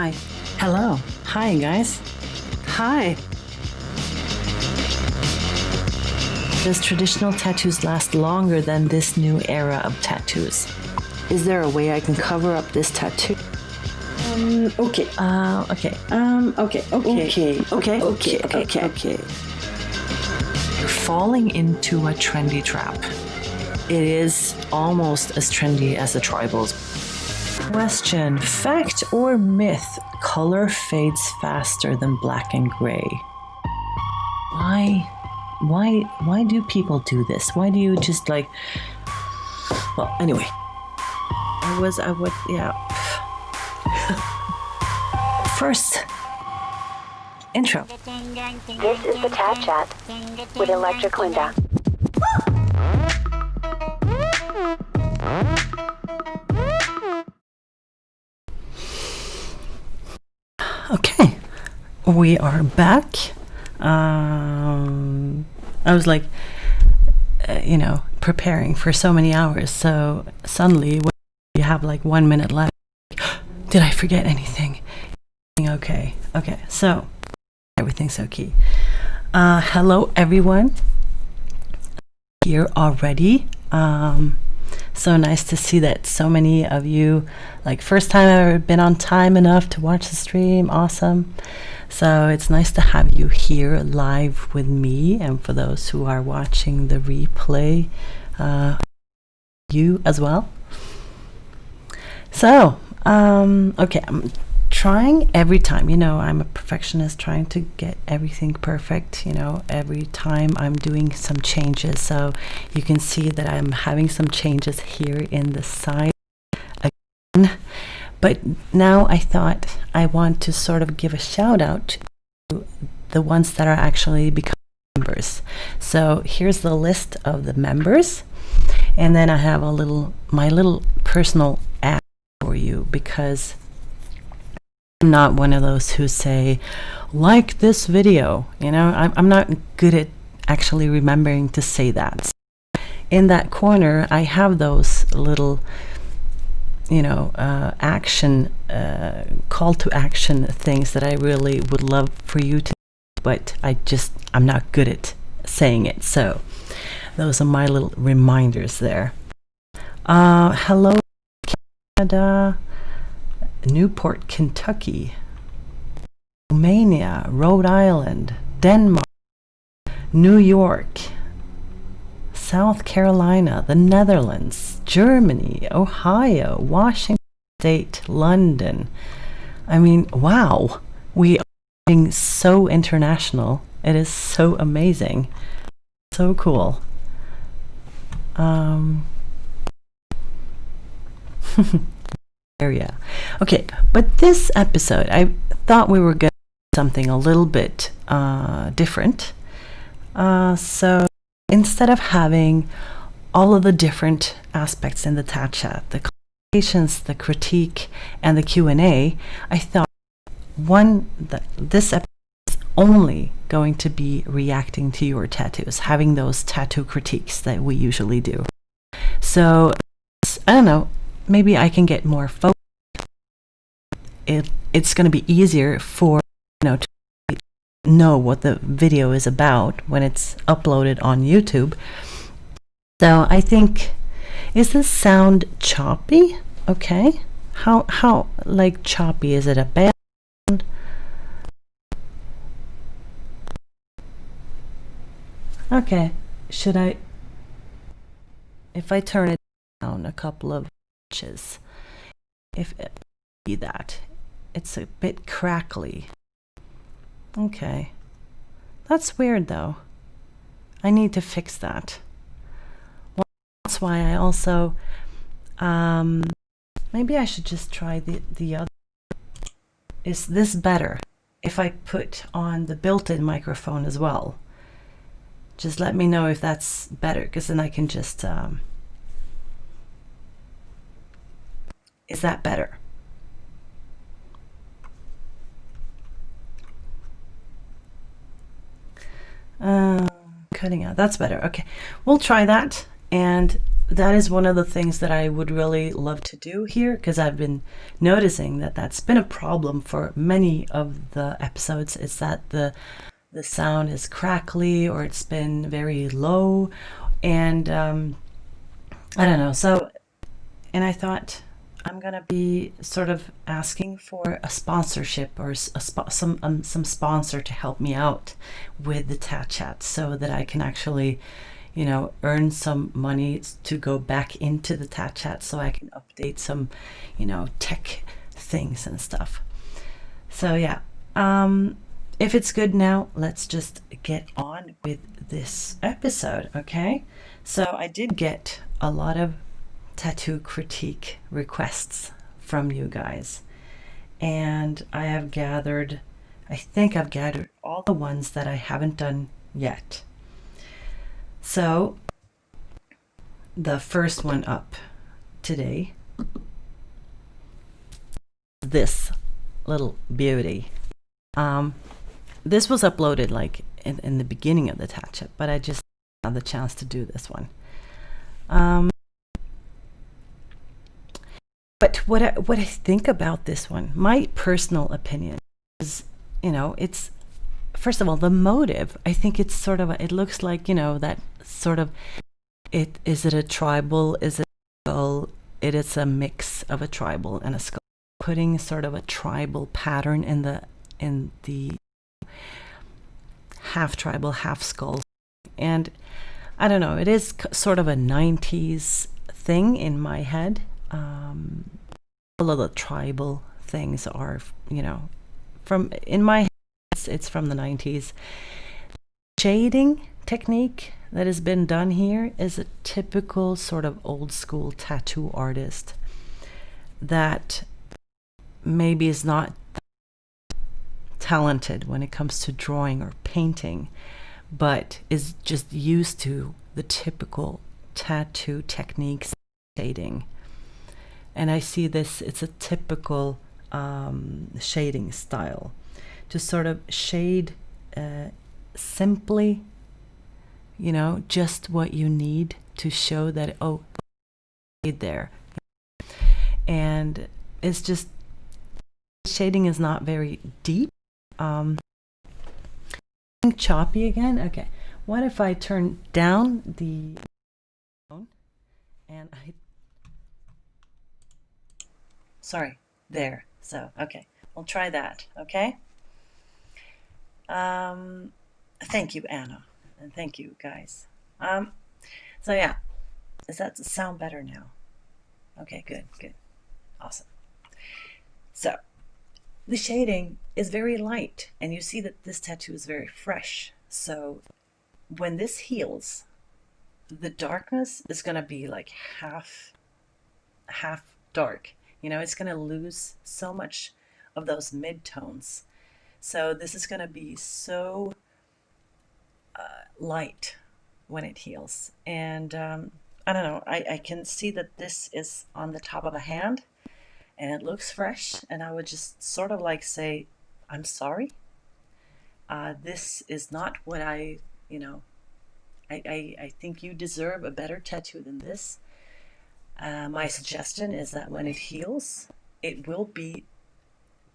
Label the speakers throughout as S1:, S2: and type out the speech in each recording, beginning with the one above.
S1: Hi. Hello. Hi, guys. Hi. Does traditional tattoos last longer than this new era of tattoos? Is there a way I can cover up this tattoo?
S2: Okay.
S1: Okay. Okay. You're falling into a trendy trap. It is almost as trendy as the tribals. Question: fact or myth? Color fades faster than black and gray. Why do people do this? Why do you just like? Well, anyway, yeah. First, intro.
S3: This is the TAT CHAT with Electric Linda.
S1: Okay, we are back. I was like, preparing for so many hours. So suddenly, when you have like 1 minute left, did I forget anything? Okay. So everything's okay. Hello, everyone. Here already. So nice to see that so many of you, like first time I've ever been on time enough to watch the stream. Awesome. So it's nice to have you here live with me, and for those who are watching the replay, you as well. So, okay, I'm trying every time, I'm a perfectionist, trying to get everything perfect, every time I'm doing some changes. So you can see that I'm having some changes here in the side again. But now I thought I want to sort of give a shout out to the ones that are actually becoming members. So here's the list of the members. And then I have my little personal ad for you, because I'm not one of those who say, like this video. I'm not good at actually remembering to say that. So in that corner, I have those little action, call to action things that I really would love for you to, but I'm not good at saying it. So those are my little reminders there. Hello, Canada, Newport, Kentucky, Romania, Rhode Island, Denmark, New York, South Carolina, the Netherlands, Germany, Ohio, Washington State, London. I mean, wow, we are being so international. It is so amazing. So cool. Area. Okay, but this episode, I thought we were going to do something a little bit different. So instead of having all of the different aspects in the TAT chat, the conversations, the critique, and the Q&A, I thought this episode is only going to be reacting to your tattoos, having those tattoo critiques that we usually do. So, I don't know, maybe I can get more focused. It's going to be easier for, to know what the video is about when it's uploaded on YouTube. So I think, is this sound choppy? Okay. How like choppy? Is it a bad sound? Okay. If I turn it down a couple of inches, if it be that, it's a bit crackly. Okay. That's weird though. I need to fix that. Well, that's why I also maybe I should just try the other. Is this better if I put on the built-in microphone as well? Just let me know if that's better, because then I can just is that better? Cutting out. That's better. Okay, we'll try that. And that is one of the things that I would really love to do here, because I've been noticing that that's been a problem for many of the episodes. Is that the sound is crackly, or it's been very low, and I don't know. So, and I thought I'm gonna be sort of asking for a sponsorship, or some sponsor to help me out with the TAT chat, so that I can actually, you know, earn some money to go back into the TAT chat, so I can update some, you know, tech things and stuff. So yeah, if it's good now, let's just get on with this episode, okay? So I did get a lot of tattoo critique requests from you guys, and I think I've gathered all the ones that I haven't done yet. So the first one up today, this little beauty. This was uploaded like in the beginning of the TAT chat, but I just had the chance to do this one. But what I think about this one, my personal opinion is, you know, it's, first of all, the motive. I think it's sort of it looks like, you know, that sort of, is it a tribal, is it a skull? It is a mix of a tribal and a skull, putting sort of a tribal pattern in the half tribal, half skulls. And I don't know, it is sort of a 90s thing in my head. All of the tribal things are, you know, from, in my head, it's from the 90s. Shading technique that has been done here is a typical sort of old school tattoo artist that maybe is not talented when it comes to drawing or painting, but is just used to the typical tattoo techniques, shading. And I see this, it's a typical shading style, to sort of shade simply, you know, just what you need to show that, oh, there. And it's just, shading is not very deep. Choppy again. Okay, what if I turn down the phone and sorry, there. So okay, we'll try that. Okay. Thank you, Anna, and thank you, guys. So yeah, does that sound better now? Okay, good, awesome. So the shading is very light, and you see that this tattoo is very fresh. So when this heals, the darkness is going to be like half dark. You know, it's going to lose so much of those mid-tones. So this is going to be so light when it heals. And I don't know, I can see that this is on the top of a hand, and it looks fresh, and I would just sort of like say, I'm sorry. This is not what I think you deserve a better tattoo than this. My suggestion is that when it heals, it will be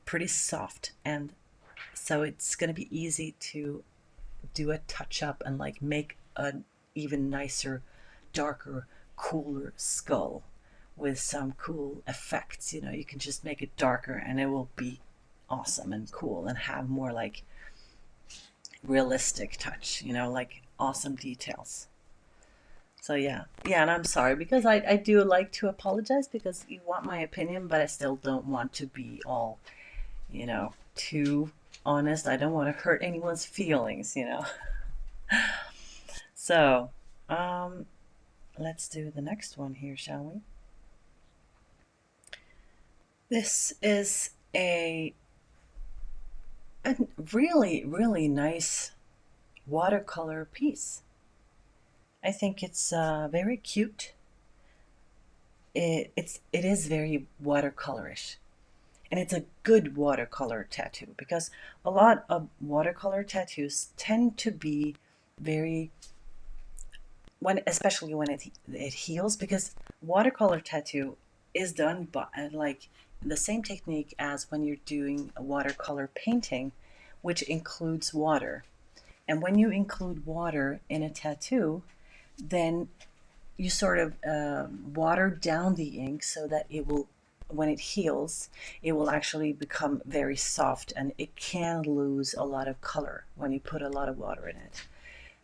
S1: pretty soft, and so it's going to be easy to do a touch up and like make an even nicer, darker, cooler skull with some cool effects. You know, you can just make it darker and it will be awesome and cool and have more like realistic touch, you know, like awesome details. So yeah, and I'm sorry, because I do like to apologize because you want my opinion, but I still don't want to be all, you know, too honest. I don't want to hurt anyone's feelings, you know. So let's do the next one here, shall we? This is a really nice watercolor piece. I think it's very cute. It is very watercolorish, and it's a good watercolor tattoo, because a lot of watercolor tattoos tend to be very especially when it heals, because watercolor tattoo is done by like the same technique as when you're doing a watercolor painting, which includes water. And when you include water in a tattoo, then you sort of water down the ink so that it will, when it heals, it will actually become very soft, and it can lose a lot of color when you put a lot of water in it.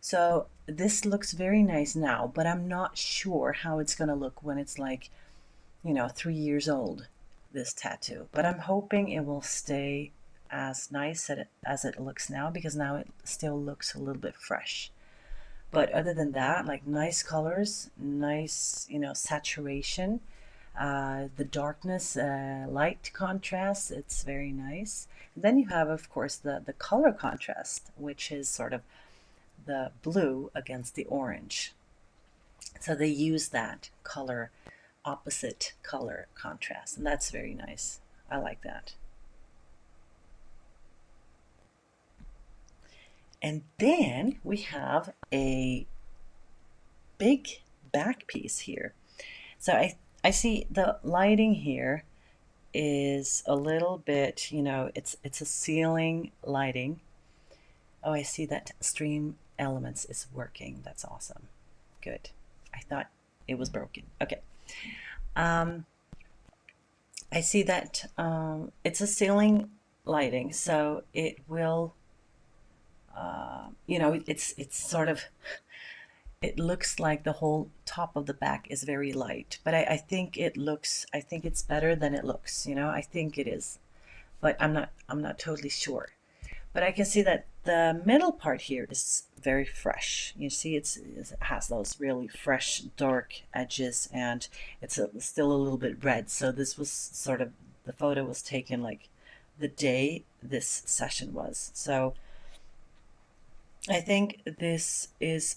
S1: So this looks very nice now, but I'm not sure how it's going to look when it's like, 3 years old, this tattoo. But I'm hoping it will stay as nice as it looks now, because now it still looks a little bit fresh. But other than that, like nice colors, nice, saturation, the darkness, light contrast, it's very nice. And then you have, of course, the color contrast, which is sort of the blue against the orange. So they use that color, opposite color contrast, and that's very nice. I like that. And then we have a big back piece here. So I see the lighting here is a little bit, it's a ceiling lighting. Oh, I see that Stream Elements is working. That's awesome. Good. I thought it was broken. Okay. I see that it's a ceiling lighting, so it will, it's sort of, it looks like the whole top of the back is very light, but I think I think it's better than it looks, I think it is, but I'm not totally sure. But I can see that the middle part here is very fresh. You see, it has those really fresh, dark edges, and it's still a little bit red. So this was sort of, the photo was taken like the day this session was. So I think this is,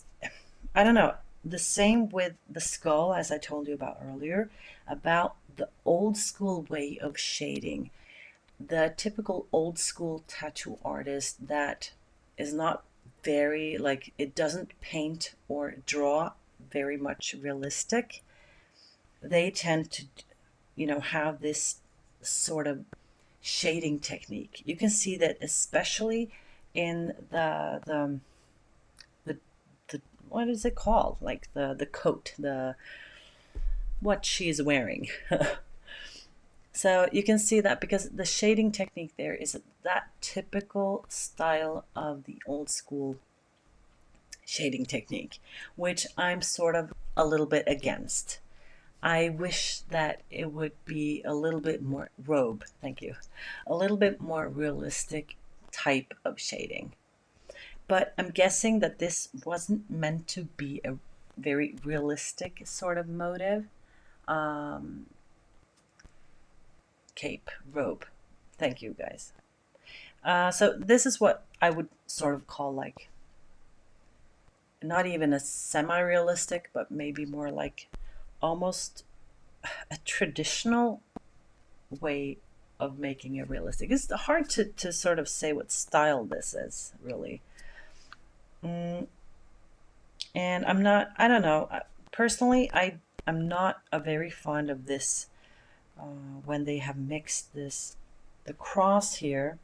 S1: I don't know, the same with the skull as I told you about earlier, about the old school way of shading. The typical old school tattoo artist that is not very, like, it doesn't paint or draw very much realistic, they tend to, have this sort of shading technique. You can see that especially in the what is it called, like the coat, what she's wearing. So you can see that because the shading technique there is that typical style of the old school shading technique, which I'm sort of a little bit against. I wish that it would be a little bit more thank you, a little bit more realistic type of shading. But I'm guessing that this wasn't meant to be a very realistic sort of motive. Cape, robe. Thank you, guys. So this is what I would sort of call like, not even a semi-realistic, but maybe more like almost a traditional way of making it realistic. It's hard to sort of say what style this is, really. And I don't know. Personally, I'm not a very fond of this when they have mixed the cross here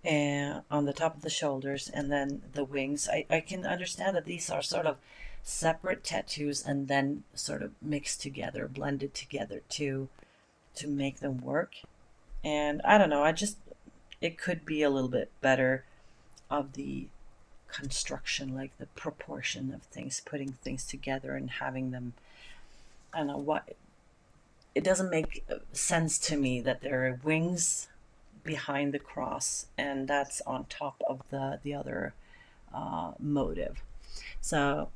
S1: and on the top of the shoulders and then the wings. I can understand that these are sort of separate tattoos and then sort of mixed together, blended together to make them work. And I don't know, it could be a little bit better of the construction, like the proportion of things, putting things together and having them, I don't know what, it doesn't make sense to me that there are wings behind the cross and that's on top of the other motive. So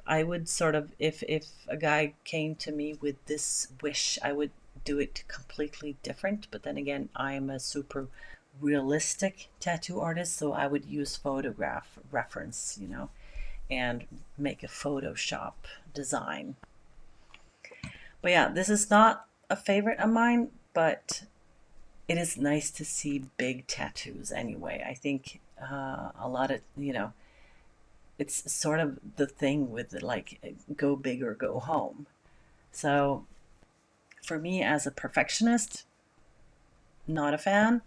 S1: I would sort of, if a guy came to me with this wish, I would do it completely different. But then again, I'm a super realistic tattoo artist, so I would use photograph reference, and make a Photoshop design. But yeah, this is not a favorite of mine, but it is nice to see big tattoos anyway. I think a lot of, it's sort of the thing with like go big or go home. So for me as a perfectionist, not a fan,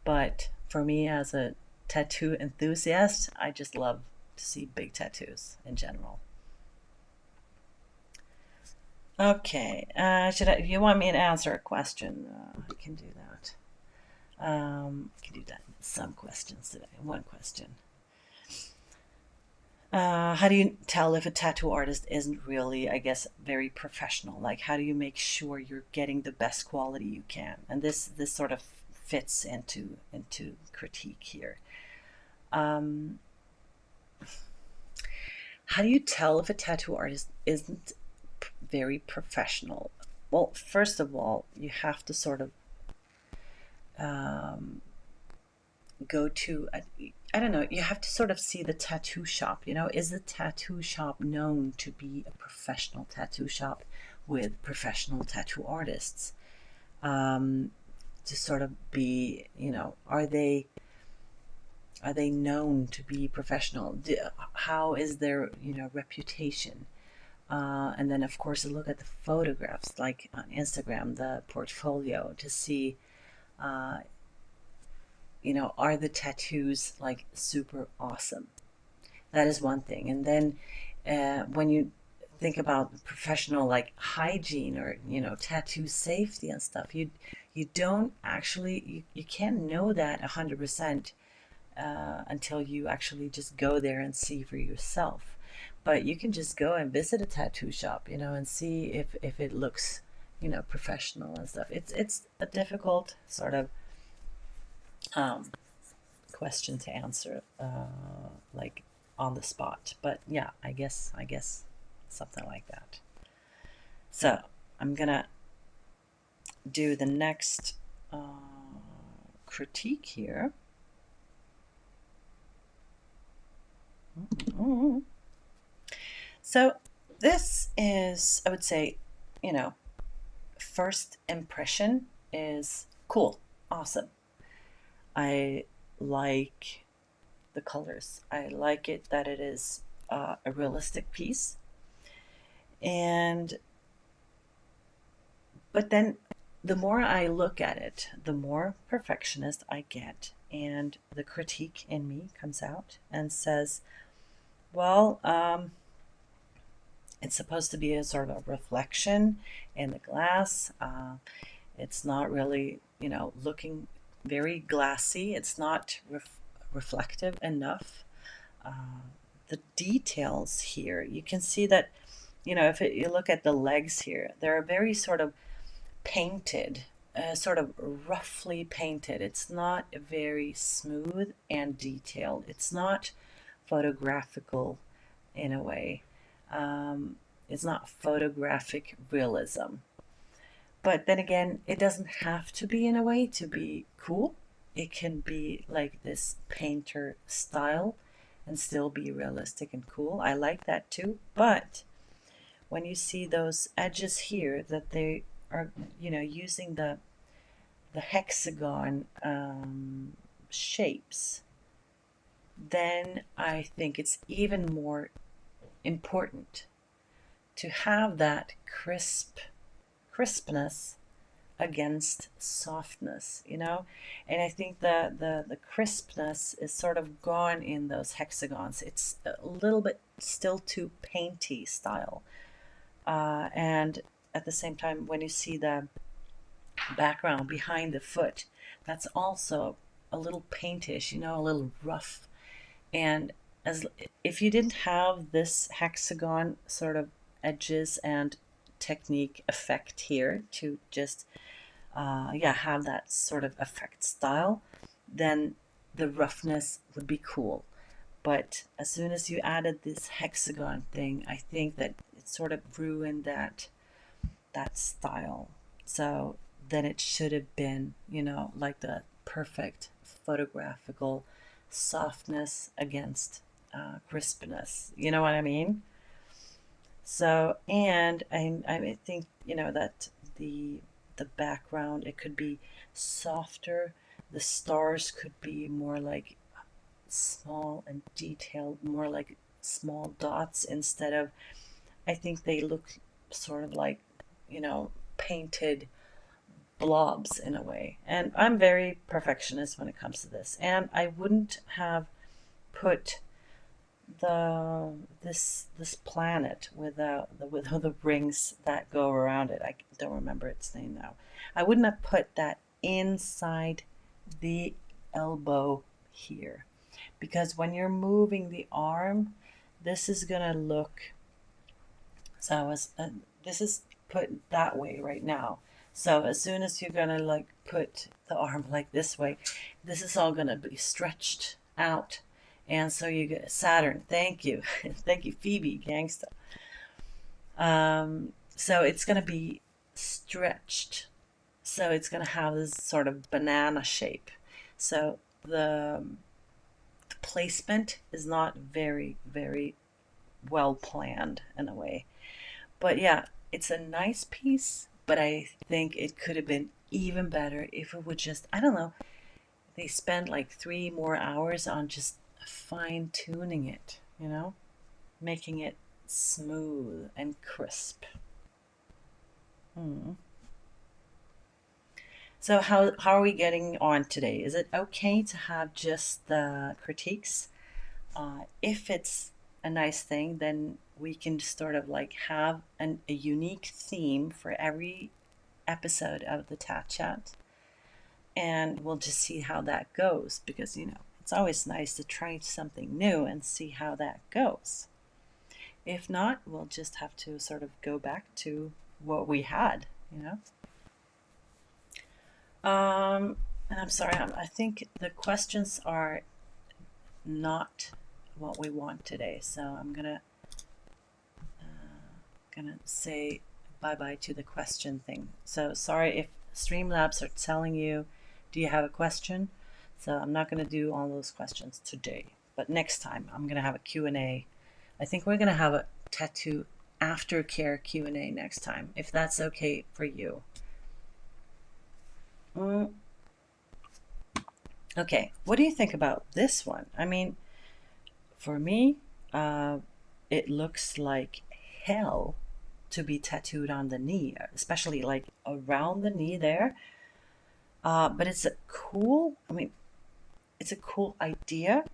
S1: but for me as a tattoo enthusiast, I just love to see big tattoos in general. Okay, you want me to answer a question? I can do that. I can do that. Some questions today. One question. How do you tell if a tattoo artist isn't really, I guess, very professional? Like, how do you make sure you're getting the best quality you can? And this sort of fits into critique here. Um, how do you tell if a tattoo artist isn't very professional? Well, first of all, you have to sort of um, go to I don't know, you have to sort of see the tattoo shop. Is the tattoo shop known to be a professional tattoo shop with professional tattoo artists? To sort of be, are they known to be professional? How is their reputation? And then of course look at the photographs, like on Instagram, the portfolio, to see uh, are the tattoos like super awesome? That is one thing. And then when you think about professional like hygiene or tattoo safety and stuff, you don't actually you can't know that 100% until you actually just go there and see for yourself. But you can just go and visit a tattoo shop, and see if it looks professional and stuff. It's a difficult sort of um, question to answer, like on the spot. But yeah, I guess something like that. So I'm gonna do the next critique here. So this is, I would say, first impression is cool, awesome. I like the colors. I like it that it is a realistic piece. And but then the more I look at it, the more perfectionist I get, and the critique in me comes out and says, well, it's supposed to be a sort of a reflection in the glass. It's not really, looking very glassy. It's not reflective enough. The details here, you can see that, if you look at the legs here, they're very sort of painted, sort of roughly painted. It's not very smooth and detailed. It's not photographical in a way. It's not photographic realism. But then again, it doesn't have to be in a way to be cool. It can be like this painter style and still be realistic and cool. I like that too. But when you see those edges here, that they are, using the hexagon shapes, then I think it's even more important to have that crispness against softness, and I think the crispness is sort of gone in those hexagons. It's a little bit still too painty style, and at the same time, when you see the background behind the foot, that's also a little paintish, a little rough. And as if you didn't have this hexagon sort of edges and technique effect here to just have that sort of effect style, then the roughness would be cool. But as soon as you added this hexagon thing, I think that it sort of ruined that style. So then it should have been, like the perfect photographical softness against crispness. You know what I mean? So, and I think, that the background, it could be softer. The stars could be more like small and detailed, more like small dots instead of, I think they look sort of like, painted blobs in a way. And I'm very perfectionist when it comes to this. And I wouldn't have put this planet with all the rings that go around it. I don't remember its name now. I wouldn't have put that inside the elbow here, because when you're moving the arm, this is gonna look, so this is put that way right now. So as soon as you're gonna like put the arm like this way, this is all gonna be stretched out. And so you get Saturn. Thank you. Thank you, Phoebe Gangsta. So it's gonna be stretched. So it's gonna have this sort of banana shape. So the placement is not very, very well planned in a way. But yeah, it's a nice piece, but I think it could have been even better if it would just, I don't know, they spend like 3 more hours on just fine tuning it, making it smooth and crisp. So how are we getting on today? Is it okay to have just the critiques? If it's a nice thing, then we can sort of like have a unique theme for every episode of the TAT Chat. And we'll just see how that goes, because, it's always nice to try something new and see how that goes. If not, we'll just have to sort of go back to what we had, And I'm sorry, I think the questions are not what we want today, so I'm gonna say bye-bye to the question thing. So sorry if Streamlabs are telling you, do you have a question? So I'm not going to do all those questions today, but next time I'm going to have a Q&A. I think we're going to have a tattoo aftercare Q&A next time, if that's okay for you. Okay, what do you think about this one? I mean, for me, it looks like hell to be tattooed on the knee, especially like around the knee there. But it's a cool, it's a cool idea.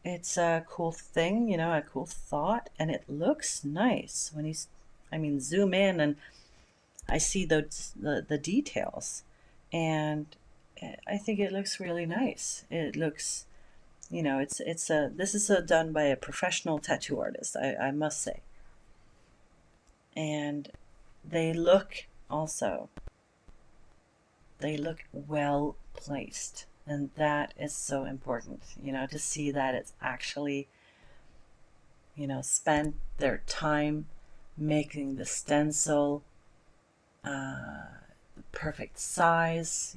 S1: It's a cool thing, a cool thought, and it looks nice when zoom in and I see the details, and I think it looks really nice. It looks, this is done by a professional tattoo artist, I must say. And they look well placed, and that is so important, to see that it's actually, spent their time making the stencil the perfect size,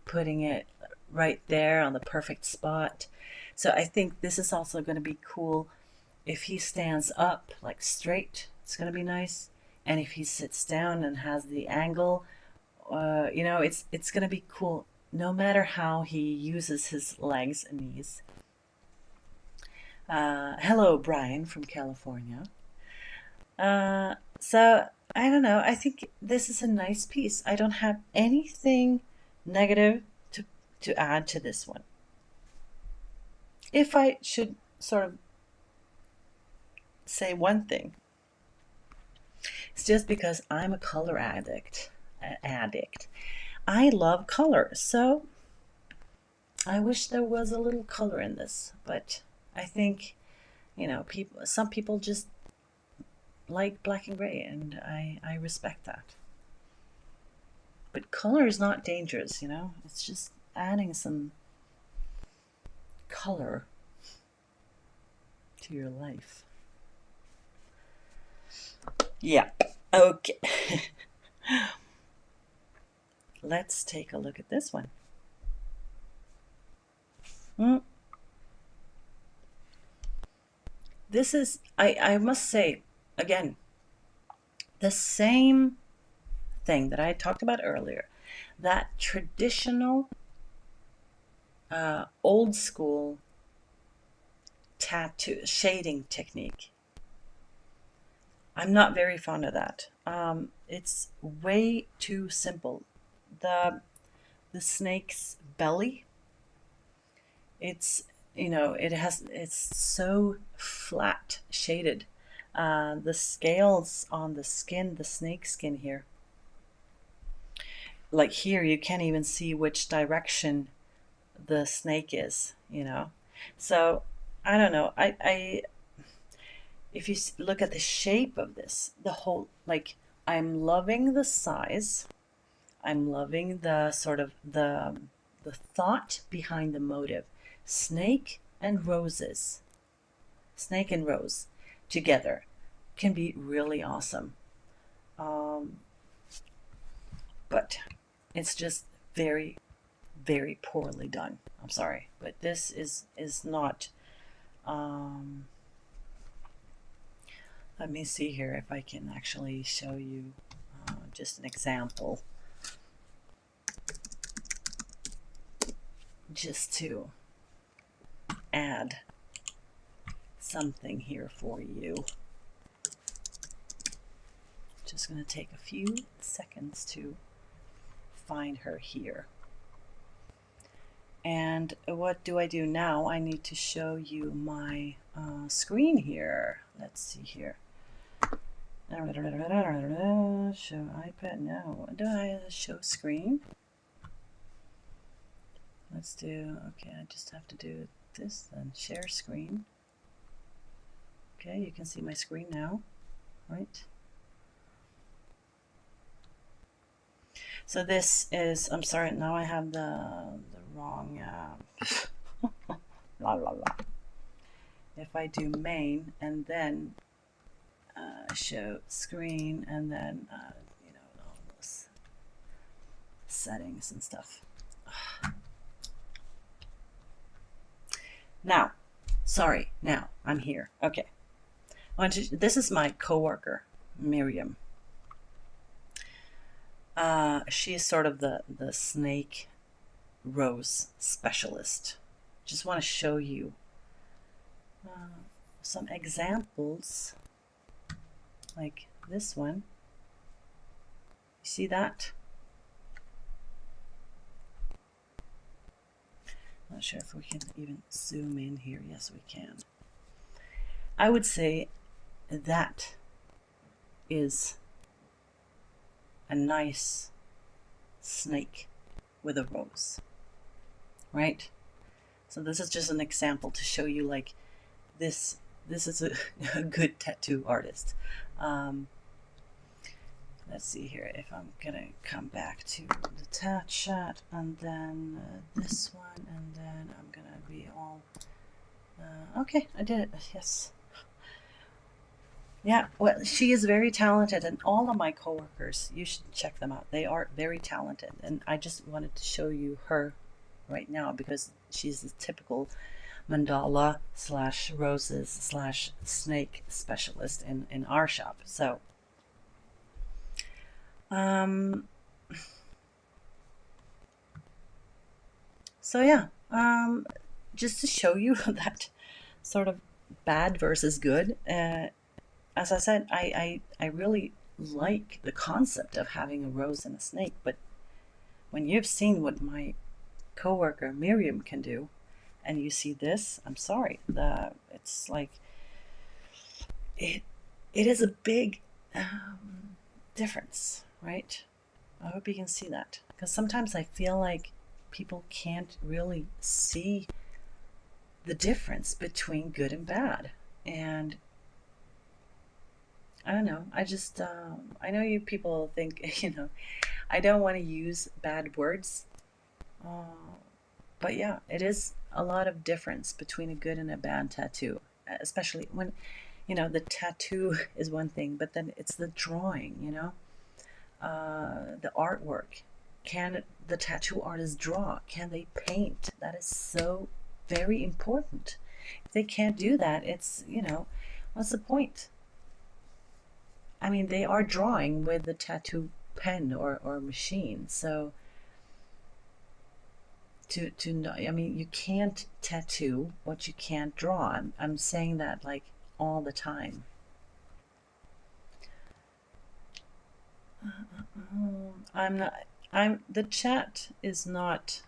S1: putting it right there on the perfect spot. So I think this is also going to be cool if he stands up like straight. It's going to be nice. And if he sits down and has the angle, it's going to be cool no matter how he uses his legs and knees. Hello, Brian from California. So I don't know. I think this is a nice piece. I don't have anything negative to add to this one. If I should sort of say one thing, it's just because I'm a color addict. I love color, so I wish there was a little color in this, but I think, some people just like black and gray, and I respect that. But color is not dangerous, it's just adding some color to your life. Yeah, okay. Let's take a look at this one. This is, I must say, again, the same thing that I talked about earlier, that traditional, old school tattoo shading technique. I'm not very fond of that. It's way too simple. The snake's belly, it's, you know, it's so flat shaded. The scales on the skin, the snake skin here, like here you can't even see which direction the snake is, you know. So I don't know. I if you look at the shape of this, the whole, like, I'm loving the size. I'm loving the sort of the thought behind the motive. Snake and roses, snake and rose together can be really awesome. But it's just very, very poorly done. I'm sorry, but this is not. Let me see here if I can actually show you just an example, just to add something here for you. Just going to take a few seconds to find her here. And what do I do now? I need to show you my screen here. Let's see here. Show iPad. No, do I show screen? Let's do, okay, I just have to do this then. Share screen. Okay, you can see my screen now, right? So this is, I'm sorry, now I have the wrong, la la la. If I do main and then show screen and then, you know, all those settings and stuff. Now, sorry, now I'm here. Okay. This is my coworker, Miriam. She is sort of the snake rose specialist. Just want to show you some examples, like this one. You see that? Not sure if we can even zoom in here. Yes, we can. I would say that is a nice snake with a rose, right? So this is just an example to show you, like, this is a good tattoo artist. Let's see here if I'm gonna come back to the TAT chat and then this one, and then I'm gonna be all okay, I did it. Yes. Yeah, well, she is very talented, and all of my coworkers, you should check them out. They are very talented, and I just wanted to show you her right now because she's the typical mandala slash roses slash snake specialist in our shop. So yeah, just to show you that sort of bad versus good. As I said, I really like the concept of having a rose and a snake, but when you've seen what my coworker Miriam can do, and you see this, I'm sorry, it's like it is a big difference, right? I hope you can see that, because sometimes I feel like people can't really see the difference between good and bad. And I don't know, I just I know you people think, you know, I don't want to use bad words, but yeah, it is a lot of difference between a good and a bad tattoo, especially when, you know, the tattoo is one thing, but then it's the drawing, you know, the artwork. Can the tattoo artist draw? Can they paint? That is so very important. If they can't do that, it's, you know, what's the point? I mean, they are drawing with the tattoo pen or machine, so to know. I mean, you can't tattoo what you can't draw. I'm saying that like all the time. I'm not. The chat is not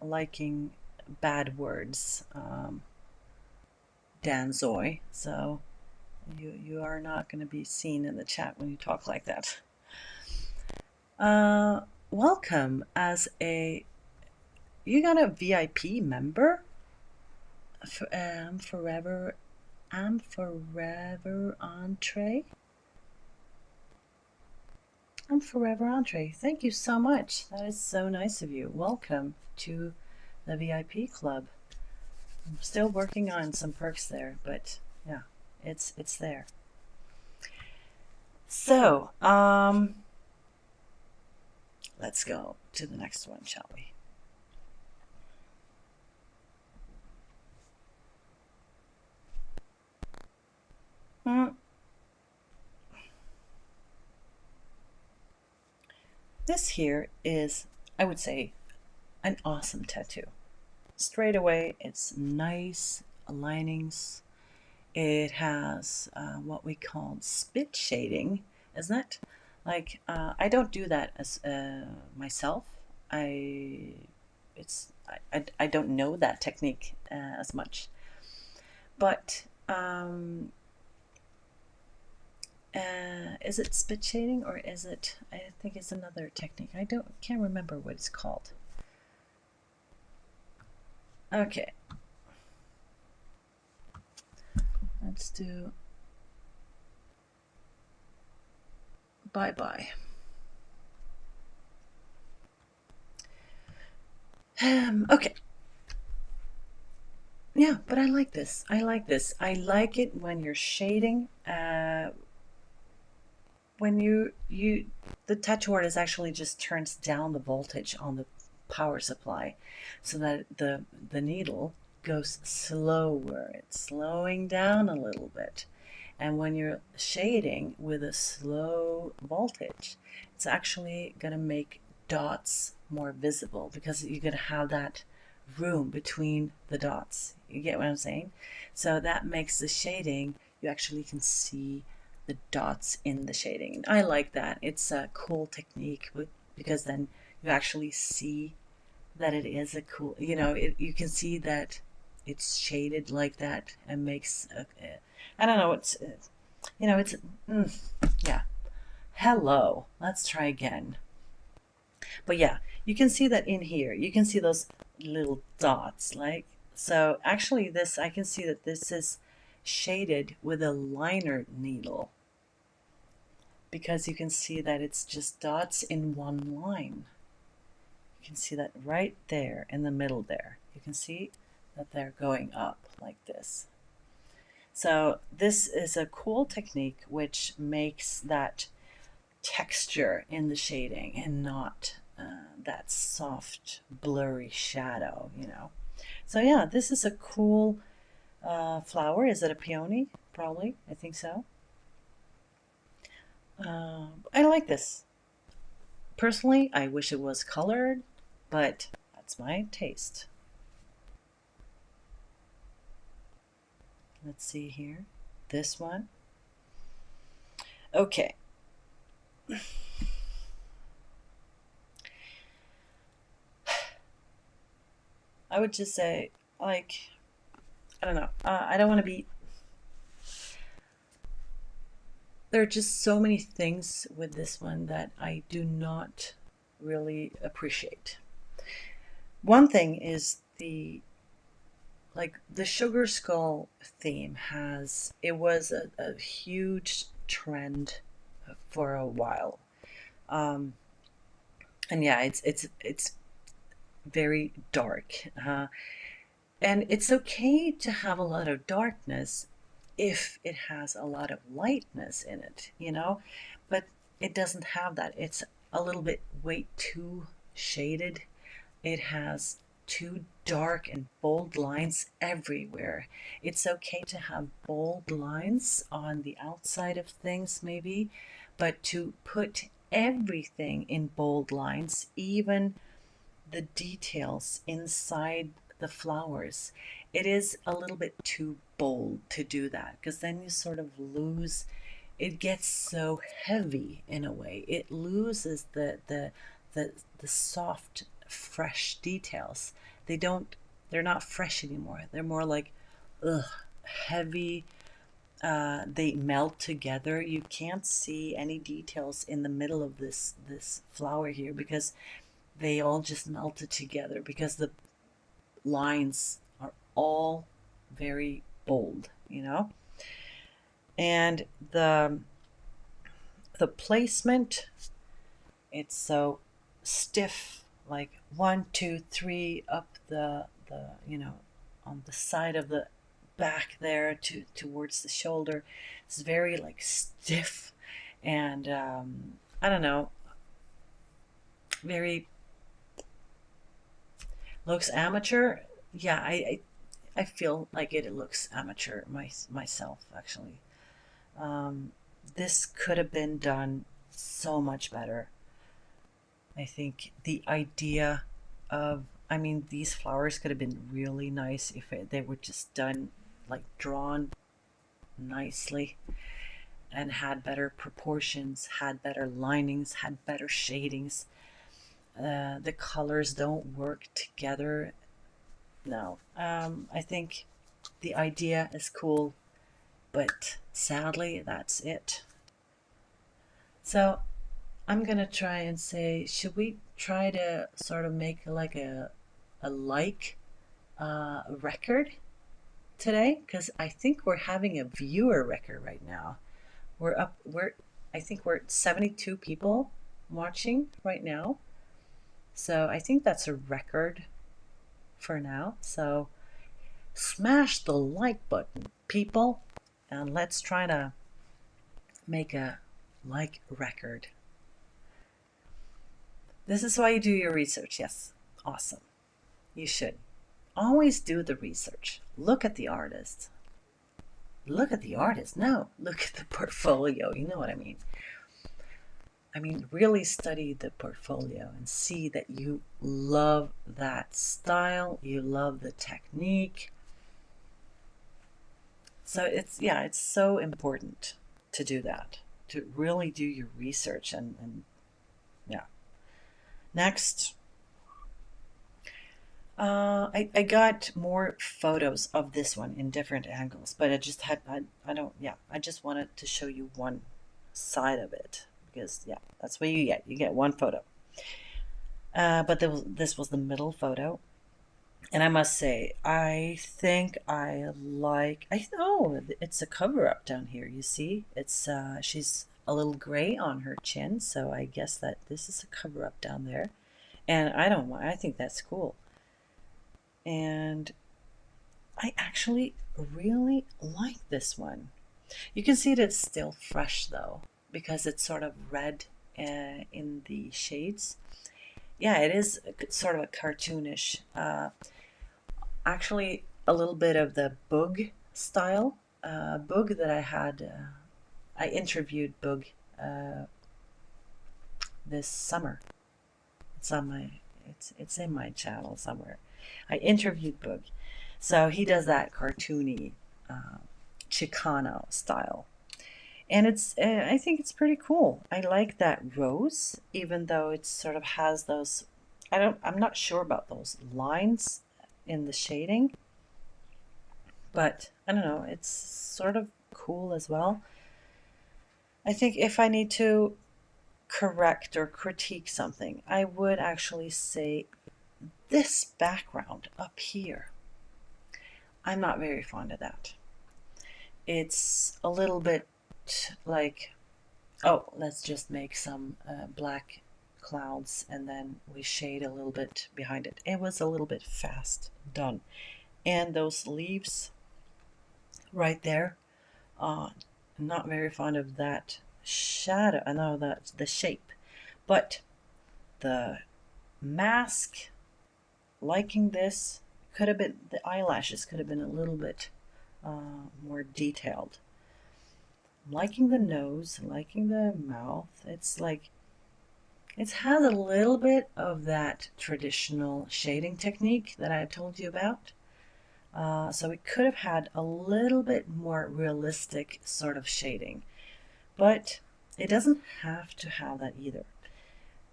S1: liking bad words, Danzoy. So you are not going to be seen in the chat when you talk like that. Welcome as a. You got a VIP member. Forever. I'm forever entree. I'm forever entree. Thank you so much. That is so nice of you. Welcome to the VIP club. I'm still working on some perks there, but yeah, it's there. So, let's go to the next one, shall we? This here is, I would say, an awesome tattoo. Straight away, it's nice linings. It has what we call spit shading, isn't it? Like I don't do that as myself. I don't know that technique as much, but is it spit shading or is it? I think it's another technique. Can't remember what it's called. Okay. Let's do bye-bye. Okay. Yeah, but I like this. I like this. I like it when you're shading. When the tattoo artist actually just turns down the voltage on the power supply so that the needle goes slower. It's slowing down a little bit. And when you're shading with a slow voltage, it's actually going to make dots more visible because you're going to have that room between the dots. You get what I'm saying? So that makes the shading, you actually can see the dots in the shading. I like that. It's a cool technique because then you actually see that it is a cool, you can see that it's shaded like that and makes I don't know, yeah. Hello, let's try again. But yeah, you can see that in here, you can see those little dots, like, so actually I can see that this is shaded with a liner needle because you can see that it's just dots in one line. You can see that right there in the middle there. You can see that they're going up like this. So this is a cool technique which makes that texture in the shading and not that soft blurry shadow, So yeah, this is a cool flower. Is it a peony? Probably. I think so. I like this. Personally, I wish it was colored, but that's my taste. Let's see here. This one. Okay. I would just say, like, I don't know. I don't want to be. There are just so many things with this one that I do not really appreciate. One thing is the sugar skull theme was a huge trend for a while. And yeah, it's very dark. And it's okay to have a lot of darkness if it has a lot of lightness in it, but it doesn't have that. It's a little bit way too shaded. It has too dark and bold lines everywhere. It's okay to have bold lines on the outside of things maybe, but to put everything in bold lines, even the details inside the flowers. It is a little bit too bold to do that, because then you sort of lose, it gets so heavy in a way. It loses the soft, fresh details. They're not fresh anymore. They're more like, ugh, heavy. They melt together. You can't see any details in the middle of this flower here, because they all just melted together, because the lines are all very bold, you know? And the placement, it's so stiff, like 1, 2, 3 up the on the side of the back there towards the shoulder. It's very like stiff, and I don't know, very looks amateur. Yeah, I feel like it looks amateur myself, actually. This could have been done so much better. I think the idea of, I mean, these flowers could have been really nice if they were just done, like drawn nicely, and had better proportions, had better linings, had better shadings. The colors don't work together. No, I think the idea is cool, but sadly, that's it. So I'm gonna try and say, should we try to sort of make like a record today? Because I think we're having a viewer record right now. I think we're at 72 people watching right now. So I think that's a record for now. So smash the like button, people, and let's try to make a like record. This is why you do your research. Yes, awesome. You should always do the research. Look at the artist. Look at the artist. No, look at the portfolio. You know what I mean. I mean, really study the portfolio and see that you love that style, you love the technique. So it's so important to do that, to really do your research, and yeah. Next, I got more photos of this one in different angles, but I just had, I don't, yeah, I just wanted to show you one side of it, because yeah, that's what you get one photo. But this was the middle photo, and I must say, I think I like, it's a cover up down here. You see, it's she's a little gray on her chin, so I guess that this is a cover up down there, and I don't mind. I think that's cool, and I actually really like this one. You can see that it's still fresh though, because it's sort of red in the shades. Yeah, it is sort of a cartoonish, actually a little bit of the Bug style. Bug that I had, I interviewed Bug this summer. It's on my, it's in my channel somewhere. I interviewed Bug, so he does that cartoony Chicano style, and it's I think it's pretty cool. I like that rose, even though it sort of has those, I'm not sure about those lines in the shading, but I don't know, it's sort of cool as well. I think if I need to correct or critique something, I would actually say this background up here, I'm not very fond of that. It's a little bit like, oh, let's just make some black clouds and then we shade a little bit behind it. It was a little bit fast done. And those leaves right there, not very fond of that shadow. I know that's the shape, but the mask, liking this. Could have been, the eyelashes could have been a little bit more detailed. Liking the nose, liking the mouth. It's like, It has a little bit of that traditional shading technique that I told you about. So it could have had a little bit more realistic sort of shading, but it doesn't have to have that either.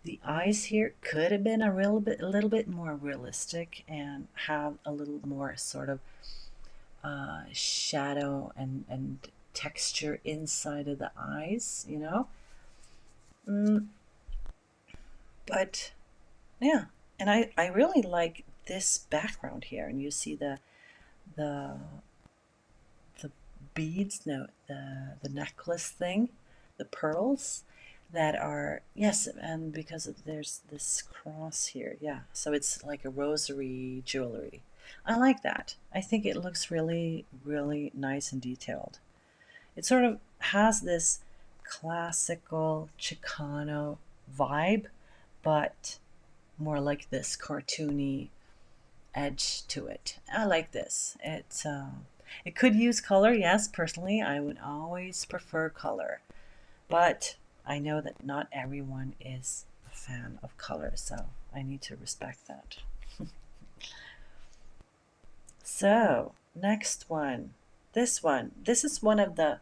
S1: The eyes here could have been a little bit more realistic and have a little more sort of shadow and texture inside of the eyes, you know. But yeah, and I really like this background here, and you see the the beads, no, the necklace thing, the pearls that are, yes, and because there's this cross here, yeah, so it's like a rosary jewelry. I like that. I think it looks really, really nice and detailed. It sort of has this classical Chicano vibe, but more like this cartoony edge to it. I like this. It could use color. Yes, personally, I would always prefer color, but I know that not everyone is a fan of color, so I need to respect that. So, next one. This one. This is one of the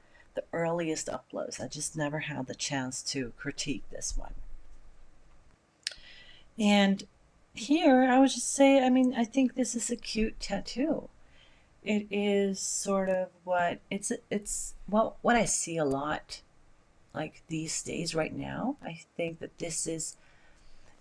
S1: earliest uploads. I just never had the chance to critique this one. And here, I would just say, I mean, I think this is a cute tattoo. It is sort of what it's well, what I see a lot like these days right now. I think that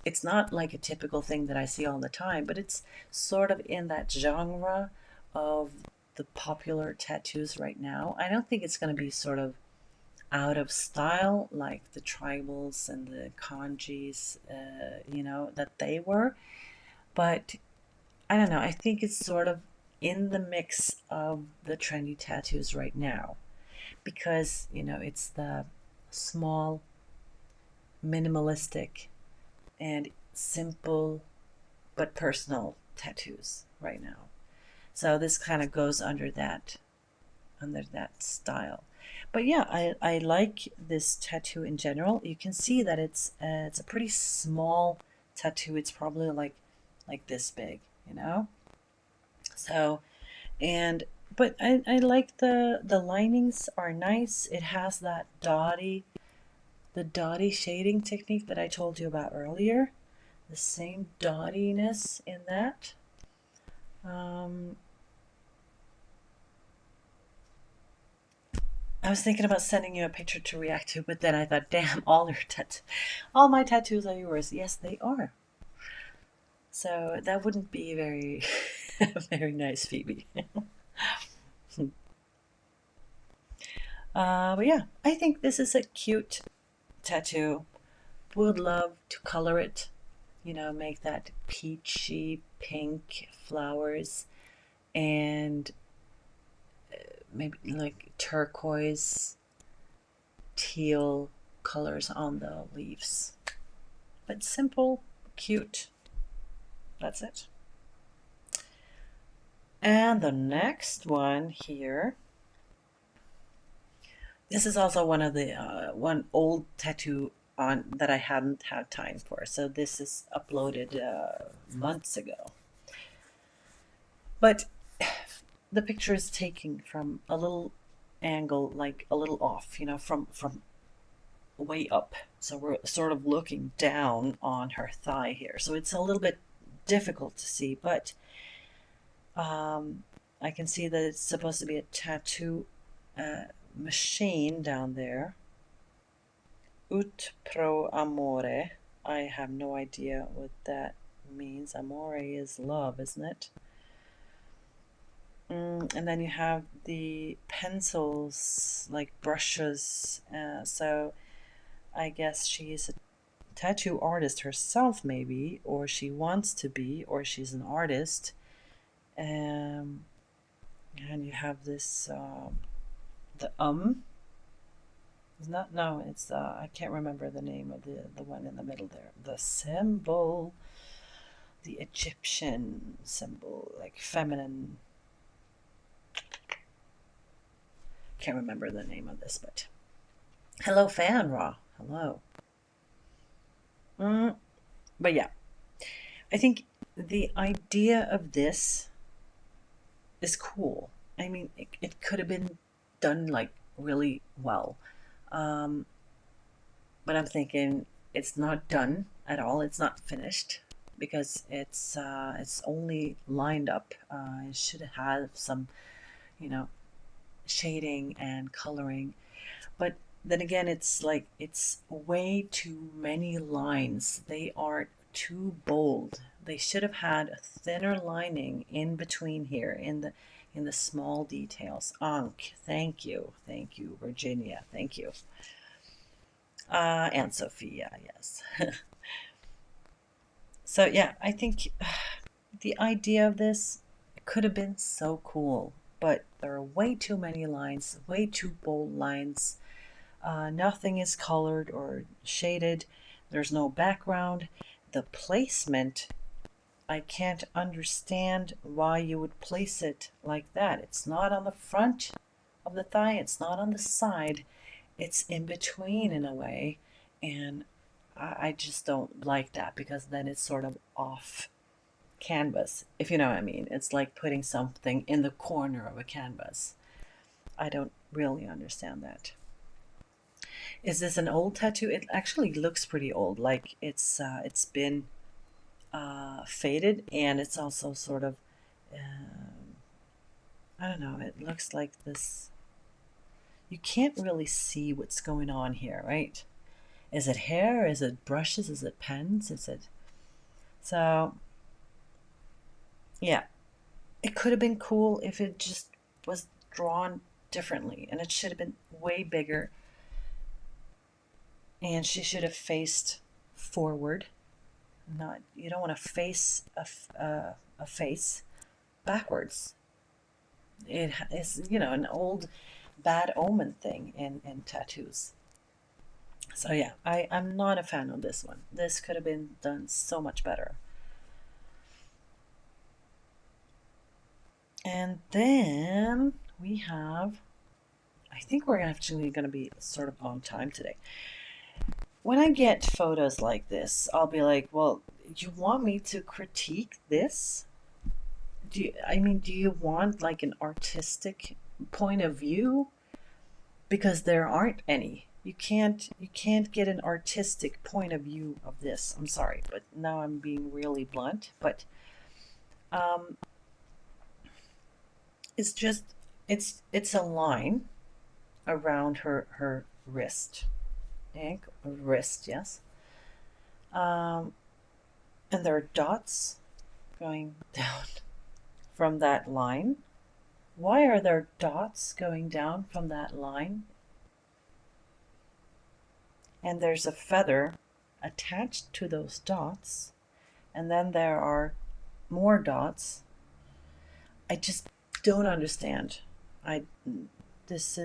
S1: it's not like a typical thing that I see all the time, but it's sort of in that genre of the popular tattoos right now. I don't think it's going to be sort of out of style like the tribals and the kanjis, that they were. But I don't know. I think it's sort of in the mix of the trendy tattoos right now because, it's the small, minimalistic, and simple but personal tattoos right now. So this kind of goes under that style. But yeah, I like this tattoo in general. You can see that it's a pretty small tattoo. It's probably like this big, you know. So but I like the linings are nice. It has that the dotty shading technique that I told you about earlier. The same dottiness in that. I was thinking about sending you a picture to react to, but then I thought, damn, all my tattoos are yours. Yes, they are. So that wouldn't be very, very nice, Phoebe. But yeah, I think this is a cute tattoo. Would love to color it, make that peachy pink flowers and maybe like turquoise, teal colors on the leaves. But simple, cute. That's it. And the next one here. This is also one of the one old tattoo on that I hadn't had time for. So this is uploaded months ago. But the picture is taken from a little angle, like a little off, from way up. So we're sort of looking down on her thigh here. So it's a little bit difficult to see, but I can see that it's supposed to be a tattoo machine down there. Ut pro amore. I have no idea what that means. Amore is love, isn't it? And then you have the pencils, like brushes. So I guess she's a tattoo artist herself, maybe, or she wants to be, or she's an artist. And you have this, the it's not, no, it's, I can't remember the name of the one in the middle there. The symbol, the Egyptian symbol, like feminine. Can't remember the name of this, but hello, Fan Raw. Hello. But yeah, I think the idea of this is cool. I mean, it could have been done like really well. Um, but I'm thinking it's not done at all. It's not finished because it's only lined up. It should have some, you know, shading and coloring. But then again, it's like it's way too many lines. They are too bold. They should have had a thinner lining in between here in the small details. Ankh, thank you, Virginia, thank you, and Sophia, yes. So yeah, I think the idea of this could have been so cool, but there are way too many lines, way too bold lines. Nothing is colored or shaded. There's no background. The placement, I can't understand why you would place it like that. It's not on the front of the thigh, it's not on the side, it's in between in a way. And I just don't like that because then it's sort of off canvas, if you know what I mean. It's like putting something in the corner of a canvas. I don't really understand that. Is this an old tattoo? It actually looks pretty old. Like it's been faded, and it's also sort of I don't know. It looks like this. You can't really see what's going on here, right? Is it hair? Is it brushes? Is it pens? Is it so? Yeah, it could have been cool if it just was drawn differently, and it should have been way bigger. And she should have faced forward. Not, you don't want to face a face backwards. It is, you know, an old bad omen thing in tattoos. So yeah, I'm not a fan of this one. This could have been done so much better. And then we have, I think we're actually going to be sort of on time today. When I get photos like this, I'll be like, well, you want me to critique this? Do you want like an artistic point of view? Because there aren't any. You can't get an artistic point of view of this. I'm sorry, but now I'm being really blunt. But um, it's just it's a line around her wrist, wrist, yes. Um, and there are dots going down from that line. Why are there dots going down from that line? And there's a feather attached to those dots, and then there are more dots. I just don't understand. I this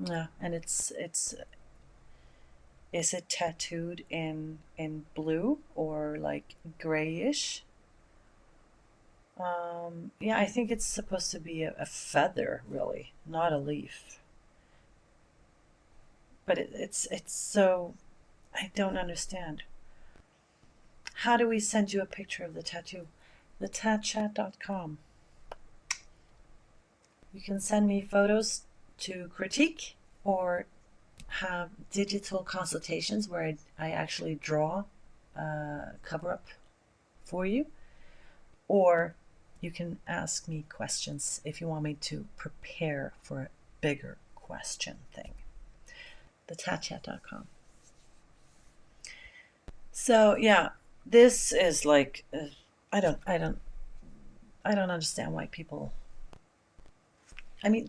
S1: yeah, and it's is it tattooed in blue or like grayish? Yeah, I think it's supposed to be a feather, really, not a leaf. But it's so I don't understand. How do we send you a picture of the tattoo? The tatchat.com. You can send me photos to critique or have digital consultations where I actually draw a cover up for you, or you can ask me questions if you want me to prepare for a bigger question thing. The tatchat.com. So yeah, this is like I don't I don't I don't understand why people. I mean,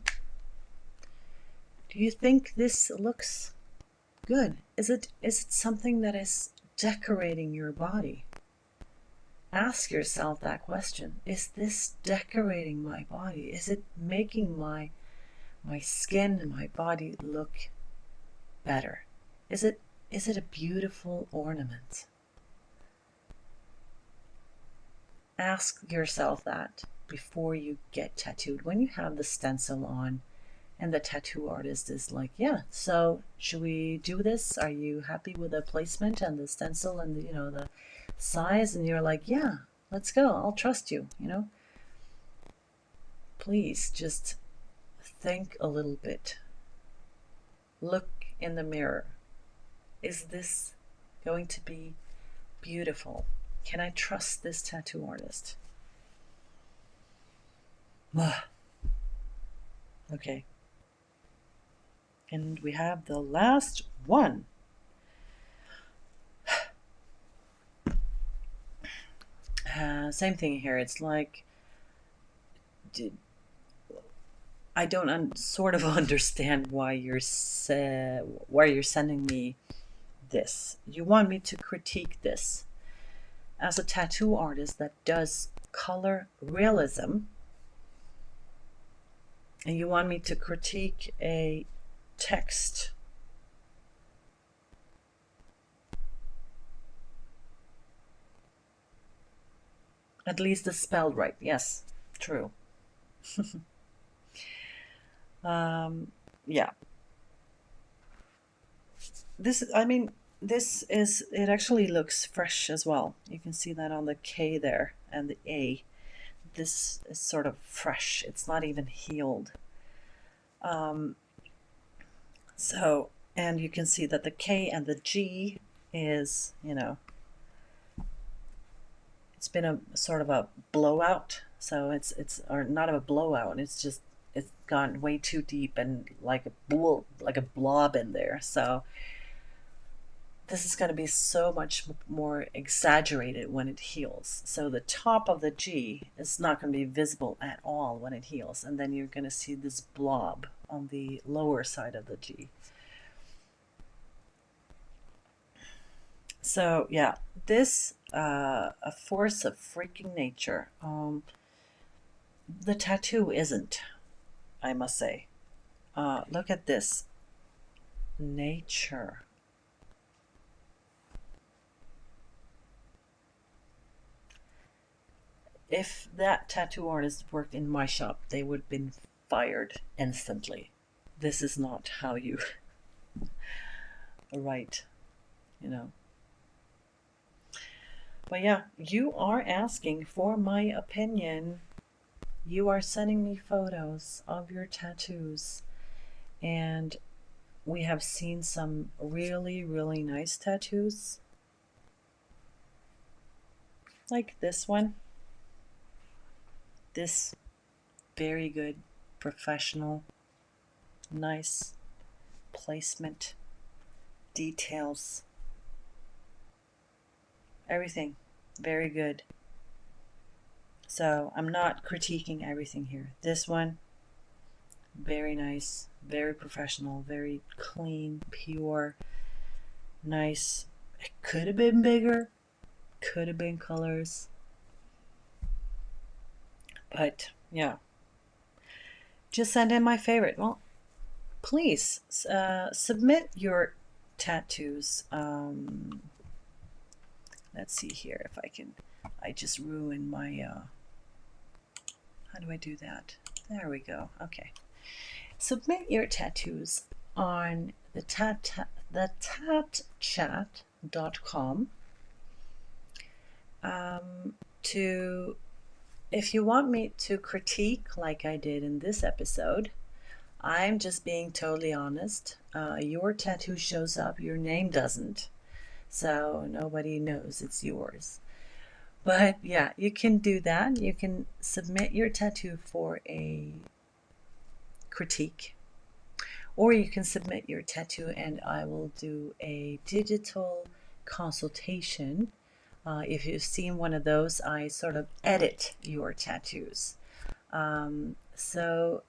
S1: do you think this looks good? Is it something that is decorating your body? Ask yourself that question. Is this decorating my body? Is it making my skin and my body look better? Is it a beautiful ornament? Ask yourself that before you get tattooed. When you have the stencil on, And the tattoo artist is like, yeah, so should we do this? Are you happy with the placement and the stencil and the, you know, the size? And you're like, yeah, let's go. I'll trust you, you know. Please just think a little bit. Look in the mirror. Is this going to be beautiful? Can I trust this tattoo artist? Okay. And we have the last one. Same thing here. It's like, I don't sort of understand why you're sending me this. You want me to critique this as a tattoo artist that does color realism, and you want me to critique a text. At least it's spelled right. Yes, true. Yeah. This is, it actually looks fresh as well. You can see that on the K there and the A. This is sort of fresh. It's not even healed. So, and you can see that the K and the G is, you know, it's been a sort of a blowout. So it's or not a blowout. It's just, it's gone way too deep and like a blob in there. So this is going to be so much more exaggerated when it heals. So the top of the G is not going to be visible at all when it heals. And then you're going to see this blob on the lower side of the G. So yeah, this, a force of freaking nature. The tattoo isn't, I must say. Look at this. Nature. If that tattoo artist worked in my shop, they would have been fired instantly. This is not how you write, you know. But yeah, you are asking for my opinion. You are sending me photos of your tattoos. And we have seen some really, really nice tattoos. Like this one. This very good, professional, nice placement, details, everything very good. So I'm not critiquing everything here. This one, very nice, very professional, very clean, pure, nice. It could have been bigger, could have been colors. But yeah, just send in my favorite. Well, please submit your tattoos. Let's see here if I can. I just ruined my. How do I do that? There we go. Okay. Submit your tattoos on the tatchat.com. To, if you want me to critique like I did in this episode, I'm just being totally honest. Your tattoo shows up, your name doesn't. So nobody knows it's yours. But yeah, you can do that. You can submit your tattoo for a critique. Or you can submit your tattoo and I will do a digital consultation. If you've seen one of those, I sort of edit your tattoos. So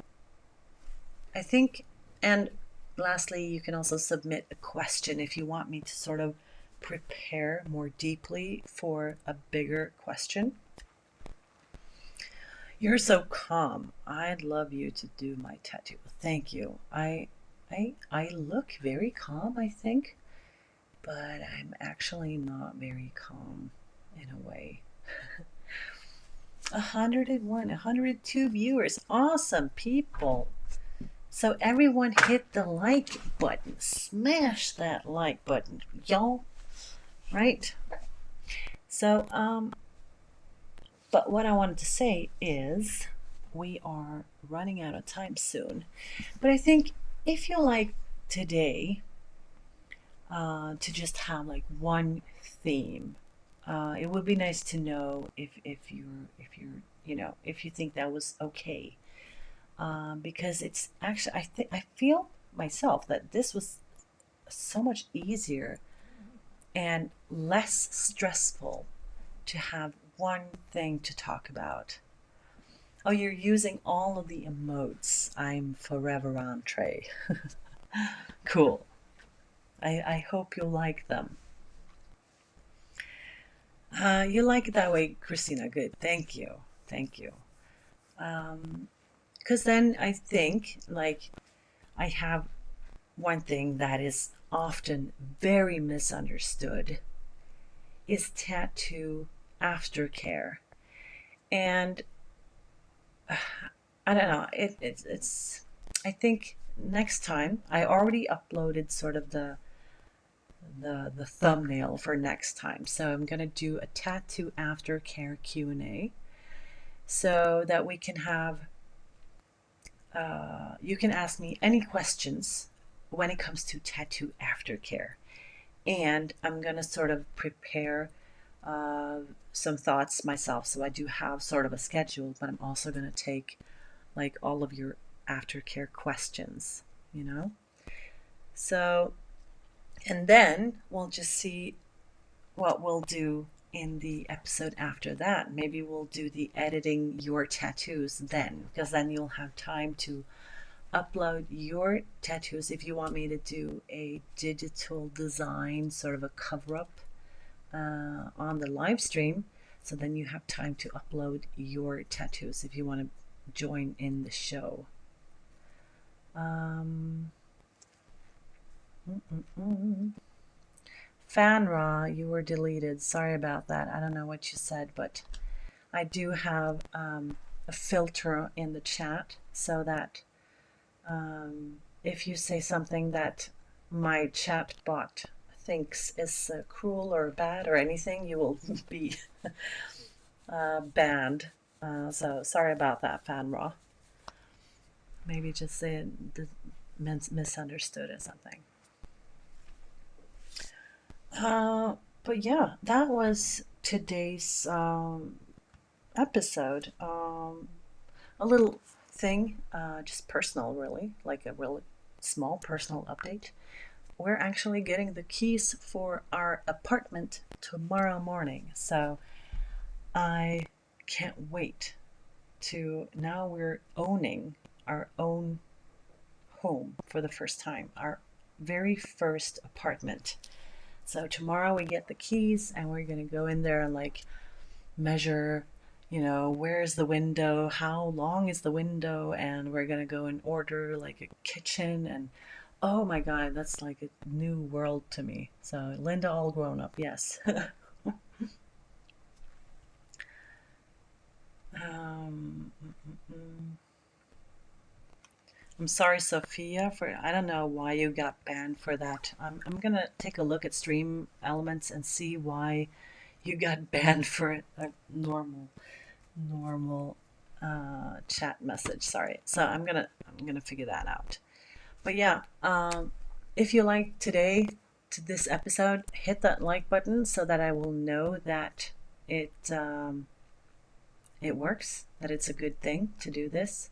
S1: I think, and lastly, you can also submit a question if you want me to sort of prepare more deeply for a bigger question. You're so calm. I'd love you to do my tattoo. Thank you. I look very calm, I think, but I'm actually not very calm in a way. 101, 102 viewers. Awesome people. So everyone hit the like button. Smash that like button, y'all. Right? So, but what I wanted to say is we are running out of time soon. But I think if you like today to just have like one theme, it would be nice to know if you think that was okay. Because it's actually I feel myself that this was so much easier and less stressful to have one thing to talk about. Oh, you're using all of the emotes. I'm forever on Trey. Cool. I hope you like them. You like it that way, Christina. Good. Thank you. Thank you. Because then I think, like, I have one thing that is often very misunderstood is tattoo aftercare. And I don't know, it's I think next time I already uploaded sort of the thumbnail for next time. So I'm going to do a tattoo aftercare Q&A so that we can have you can ask me any questions when it comes to tattoo aftercare. And I'm going to sort of prepare some thoughts myself. So I do have sort of a schedule, but I'm also going to take like all of your aftercare questions, you know? So, and then we'll just see what we'll do in the episode after that. Maybe we'll do the editing your tattoos then, because then you'll have time to upload your tattoos if you want me to do a digital design, sort of a cover-up on the live stream. So then you have time to upload your tattoos if you want to join in the show. Fanra, you were deleted. Sorry about that. I don't know what you said, but I do have a filter in the chat so that if you say something that my chat bot thinks is cruel or bad or anything, you will be banned. So sorry about that, Fanra. Maybe just say it misunderstood or something. But yeah, that was today's episode. A little thing, just personal, really, like a really small personal update. We're actually getting the keys for our apartment tomorrow morning, so I can't wait to, now we're owning our own home for the first time, our very first apartment. So tomorrow we get the keys and we're going to go in there and like measure, you know, where's the window, how long is the window, and we're going to go and order like a kitchen. And oh my God, that's like a new world to me. So Linda all grown up, yes. I'm sorry, Sophia, for I don't know why you got banned for that. I'm gonna take a look at Stream Elements and see why you got banned for a normal chat message. Sorry. So I'm gonna figure that out. But yeah, if you like this episode, hit that like button so that I will know that it works, that it's a good thing to do this.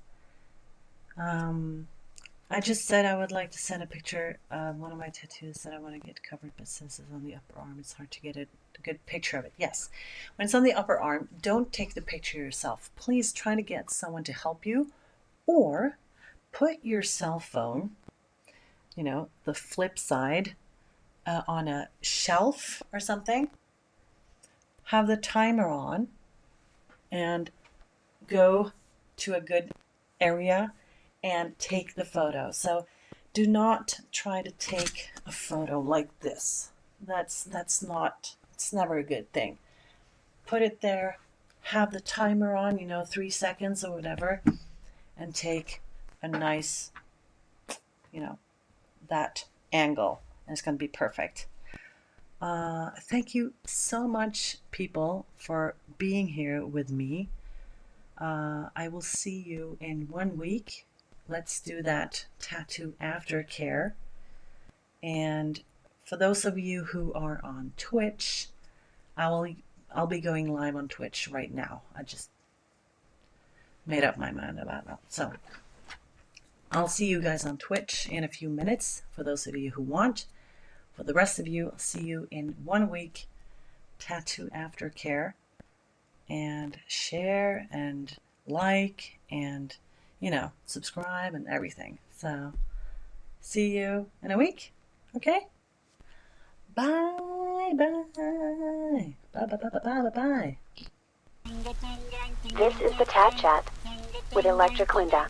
S1: I just said I would like to send a picture of one of my tattoos that I want to get covered, but since it's on the upper arm, it's hard to get a good picture of it. Yes, when it's on the upper arm, don't take the picture yourself. Please try to get someone to help you, or put your cell phone, you know, the flip side, on a shelf or something. Have the timer on and go to a good area and take the photo. So do not try to take a photo like this. That's not, it's never a good thing. Put it there, have the timer on, you know, 3 seconds or whatever, and take a nice that angle, and it's going to be perfect. Thank you so much, people, for being here with me. I will see you in 1 week. Let's do that tattoo aftercare. And for those of you who are on Twitch, I'll be going live on Twitch right now. I just made up my mind about that. So I'll see you guys on Twitch in a few minutes, for those of you who want. For the rest of you, I'll see you in 1 week. Tattoo aftercare. And share and like and, subscribe and everything. So see you in a week. Okay? Bye, bye. Bye, bye, bye, bye, bye, bye.
S3: This is the TAT Chat with Electric Linda.